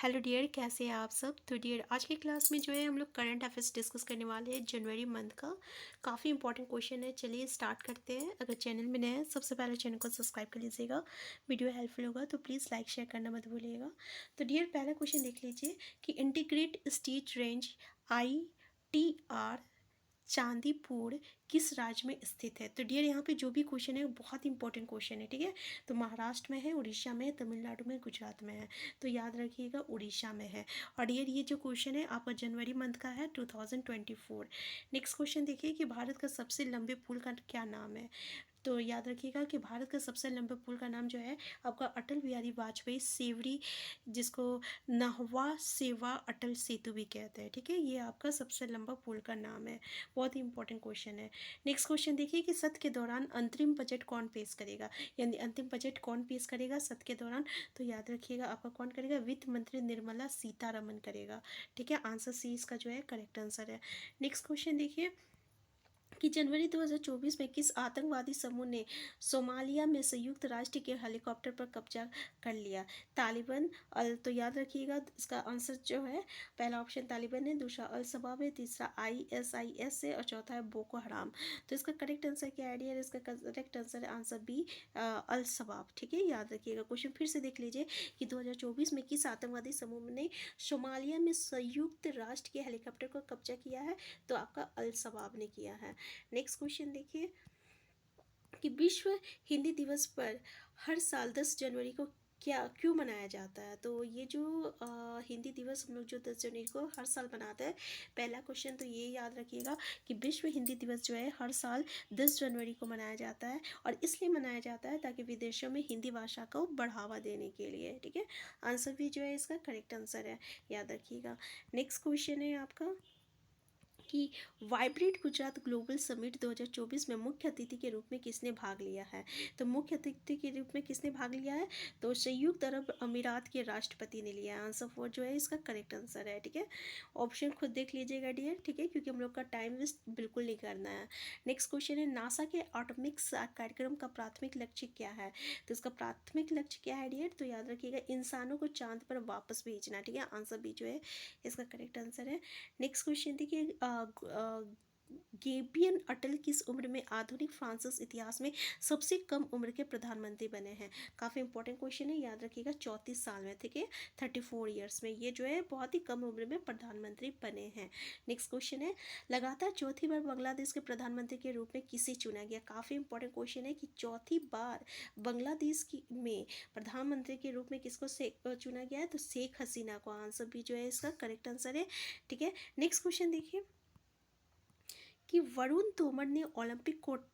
Hello dear, कैसे हैं आप सब। तो डियर, आज की क्लास में जो है हम लोग करंट अफेयर्स डिस्कस करने वाले हैं जनवरी मंथ का। काफ़ी इंपॉर्टेंट क्वेश्चन है। चलिए स्टार्ट करते हैं। अगर चैनल में नए हैं, सबसे पहले चैनल को सब्सक्राइब कर लीजिएगा। वीडियो हेल्पफुल होगा तो प्लीज़ लाइक शेयर करना मत भूलिएगा। तो डियर, पहला क्वेश्चन देख लीजिए कि integrate state range ITR Chandipur किस राज्य में स्थित है। तो डियर, यहाँ पे जो भी क्वेश्चन है बहुत इंपॉर्टेंट क्वेश्चन है, ठीक है। तो महाराष्ट्र में है, उड़ीसा में है, तमिलनाडु में, गुजरात में है। तो याद रखिएगा उड़ीसा में है। और डियर, ये जो क्वेश्चन है आपका जनवरी मंथ का है 2024। नेक्स्ट क्वेश्चन देखिए कि भारत का सबसे लंबे पुल का क्या नाम है। तो याद रखिएगा कि भारत का सबसे लंबे पुल का नाम जो है आपका अटल बिहारी वाजपेयी सेवरी, जिसको नहवा सेवा अटल सेतु भी कहते हैं, ठीक है। ये आपका सबसे लंबा पुल का नाम है। बहुत ही इंपॉर्टेंट क्वेश्चन है। नेक्स्ट क्वेश्चन देखिए कि सत्र के दौरान अंतरिम बजट कौन पेश करेगा, यानी अंतिम बजट कौन पेश करेगा सत्र के दौरान। तो याद रखिएगा आपका कौन करेगा, वित्त मंत्री निर्मला सीतारमन करेगा, ठीक है। आंसर सी इसका जो है करेक्ट आंसर है। नेक्स्ट क्वेश्चन देखिए कि जनवरी 2024 में किस आतंकवादी समूह ने सोमालिया में संयुक्त राष्ट्र के हेलीकॉप्टर पर कब्जा कर लिया। तालिबान तो याद रखिएगा इसका आंसर जो है पहला ऑप्शन तालिबान है, दूसरा अल शबाब है, तीसरा ISIS है और चौथा है बोको हराम। तो इसका करेक्ट आंसर क्या है डियर, इसका करेक्ट आंसर है आंसर बी अल शबाब, ठीक है। याद रखिएगा। क्वेश्चन फिर से देख लीजिए कि 2024 में किस आतंकवादी समूह ने सोमालिया में संयुक्त राष्ट्र के हेलीकॉप्टर को कब्जा किया है। तो आपका अल शबाब ने किया है। नेक्स्ट क्वेश्चन देखिए कि विश्व हिंदी दिवस पर हर साल 10 जनवरी को क्या क्यों मनाया जाता है। तो ये जो हिंदी दिवस हम लोग जो 10 जनवरी को हर साल मनाते हैं, पहला क्वेश्चन तो ये याद रखिएगा कि विश्व हिंदी दिवस जो है हर साल 10 जनवरी को मनाया जाता है और इसलिए मनाया जाता है ताकि विदेशों में हिंदी भाषा को बढ़ावा देने के लिए, ठीक है। आंसर भी जो है इसका करेक्ट आंसर है, याद रखिएगा। नेक्स्ट क्वेश्चन है आपका कि वाइब्रेंट गुजरात ग्लोबल समिट 2024 में मुख्य अतिथि के रूप में किसने भाग लिया है। तो मुख्य अतिथि के रूप में किसने भाग लिया है, तो संयुक्त अरब अमीरात के राष्ट्रपति ने लिया है। आंसर 4 जो है इसका करेक्ट आंसर है, ठीक है। ऑप्शन खुद देख लीजिएगा डियर, ठीक है, क्योंकि हम लोग का टाइम वेस्ट बिल्कुल नहीं करना है। नेक्स्ट क्वेश्चन है नासा के ऑटोमिक्स कार्यक्रम का प्राथमिक लक्ष्य क्या है। तो इसका प्राथमिक लक्ष्य क्या है डियर, तो याद रखिएगा इंसानों को चांद पर वापस भेजना, ठीक है। आंसर बी जो है इसका करेक्ट आंसर है। नेक्स्ट क्वेश्चन देखिए गेबियन अटल किस उम्र में आधुनिक फ्रांसीसी इतिहास में सबसे कम उम्र के प्रधानमंत्री बने हैं। काफ़ी इंपॉर्टेंट क्वेश्चन है, याद रखिएगा 34 साल में, ठीक है। 34 ईयर्स में ये जो है बहुत ही कम उम्र में प्रधानमंत्री बने हैं। नेक्स्ट क्वेश्चन है लगातार चौथी बार बांग्लादेश के प्रधानमंत्री के रूप में किसे चुना गया। काफ़ी इंपॉर्टेंट क्वेश्चन है कि चौथी बार बांग्लादेश की में प्रधानमंत्री के रूप में किसको चुना गया है, तो शेख हसीना को। आंसर भी जो है इसका करेक्ट आंसर है, ठीक है। नेक्स्ट क्वेश्चन देखिए कि वरुण तोमर ने ओलंपिक कोटा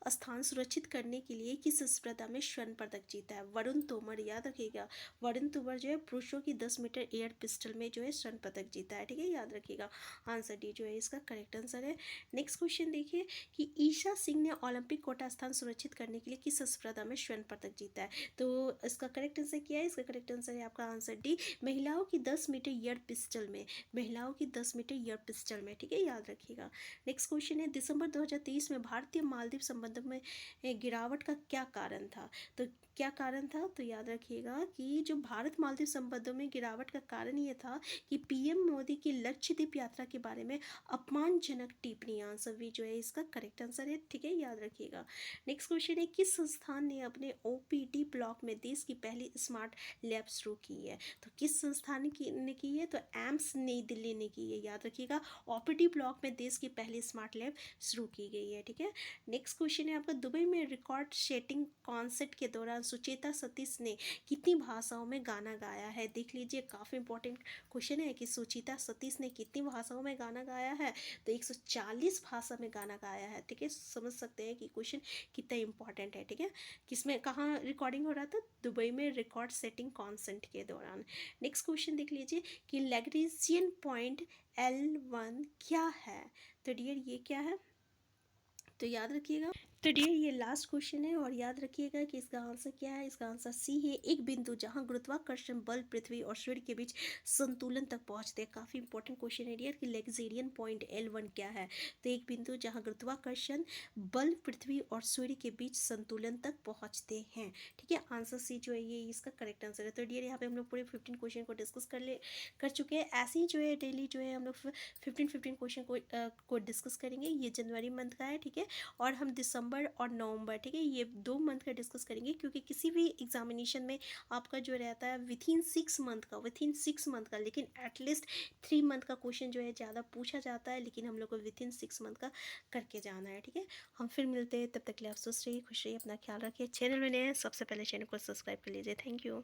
स्थान सुरक्षित करने के लिए किस स्पर्धा में स्वर्ण पदक जीता है। वरुण तोमर, याद रखिएगा वरुण तोमर जो है पुरुषों की 10 मीटर एयर पिस्टल में जो है स्वर्ण पदक जीता है, ठीक है। याद रखिएगा आंसर डी जो है इसका करेक्ट आंसर है। नेक्स्ट क्वेश्चन देखिए कि ईशा सिंह ने ओलंपिक कोटा स्थान सुरक्षित करने के लिए किस स्पर्धा में स्वर्ण पदक जीता है। तो इसका करेक्ट आंसर क्या है, इसका करेक्ट आंसर है आपका आंसर डी, महिलाओं की 10 मीटर एयर पिस्टल में, महिलाओं की 10 मीटर एयर पिस्टल में, ठीक है। याद रखिएगा। नेक्स्ट क्वेश्चन है दिसंबर 2023 में भारतीय मालदीव संबंधों में गिरावट का क्या कारण था। तो क्या कारण था, तो याद रखिएगा कि जो भारत मालदीव संबंधों में गिरावट का कारण ये था कि PM मोदी की लक्षद्वीप यात्रा के बारे में अपमानजनक टिप्पणी। आंसर भी जो है इसका करेक्ट आंसर है, ठीक है। याद रखिएगा। नेक्स्ट क्वेश्चन है किस संस्थान ने अपने OPD ब्लॉक में देश की पहली स्मार्ट लैब शुरू की है। तो किस संस्थान ने की है, तो एम्स नई दिल्ली ने की है। याद रखिएगा OPD ब्लॉक में देश की पहली स्मार्ट लैब शुरू की गई है, ठीक है। नेक्स्ट क्वेश्चन है आपका दुबई में रिकॉर्ड सेटिंग कॉन्सर्ट के दौरान सुचेता सतीश ने कितनी भाषाओं में गाना गाया है। देख लीजिए काफ़ी इंपॉर्टेंट क्वेश्चन है कि सुचिता सतीश ने कितनी भाषाओं में गाना गाया है। तो 140 भाषा में गाना गाया है, ठीक है। समझ सकते हैं कि क्वेश्चन कितना इंपॉर्टेंट है, ठीक है। किसमें कहाँ रिकॉर्डिंग हो रहा था, दुबई में रिकॉर्ड सेटिंग कॉन्सर्ट के दौरान। नेक्स्ट क्वेश्चन देख लीजिए कि लैग्रेंजियन पॉइंट L1 क्या है। तो डियर ये क्या है, तो याद रखिएगा तो डियर ये लास्ट क्वेश्चन है और याद रखिएगा कि इसका आंसर क्या है। इसका आंसर सी है। एक बिंदु जहां गुरुत्वाकर्षण बल पृथ्वी और सूर्य के बीच संतुलन तक पहुंचते हैं। काफ़ी इंपॉर्टेंट क्वेश्चन है डियर कि लैग्रेंजियन पॉइंट L1 क्या है। तो एक बिंदु जहां गुरुत्वाकर्षण बल पृथ्वी और सूर्य के बीच संतुलन तक पहुंचते हैं। ठीक है, आंसर सी जो है ये इसका करेक्ट आंसर है। तो डियर यहाँ पे हम लोग पूरे 15 क्वेश्चन को डिस्कस कर चुके हैं। ऐसे ही जो है डेली जो है हम लोग 15 क्वेश्चन को डिस्कस करेंगे। ये जनवरी मंथ का है, ठीक है। और हम दिसंबर और नवंबर, ठीक है, ये 2 मंथ का डिस्कस करेंगे, क्योंकि किसी भी एग्जामिनेशन में आपका जो रहता है विथिन 6 मंथ का, लेकिन एटलीस्ट 3 मंथ का क्वेश्चन जो है ज़्यादा पूछा जाता है, लेकिन हम लोग को विथिन 6 मंथ का करके जाना है। ठीक है, हम फिर मिलते हैं, तब तक के लिए आप स्वस्थ रहिए, खुश रहिए, अपना ख्याल रखिए। चैनल में नए हैं सबसे पहले चैनल को सब्सक्राइब कर लीजिए। Thank you.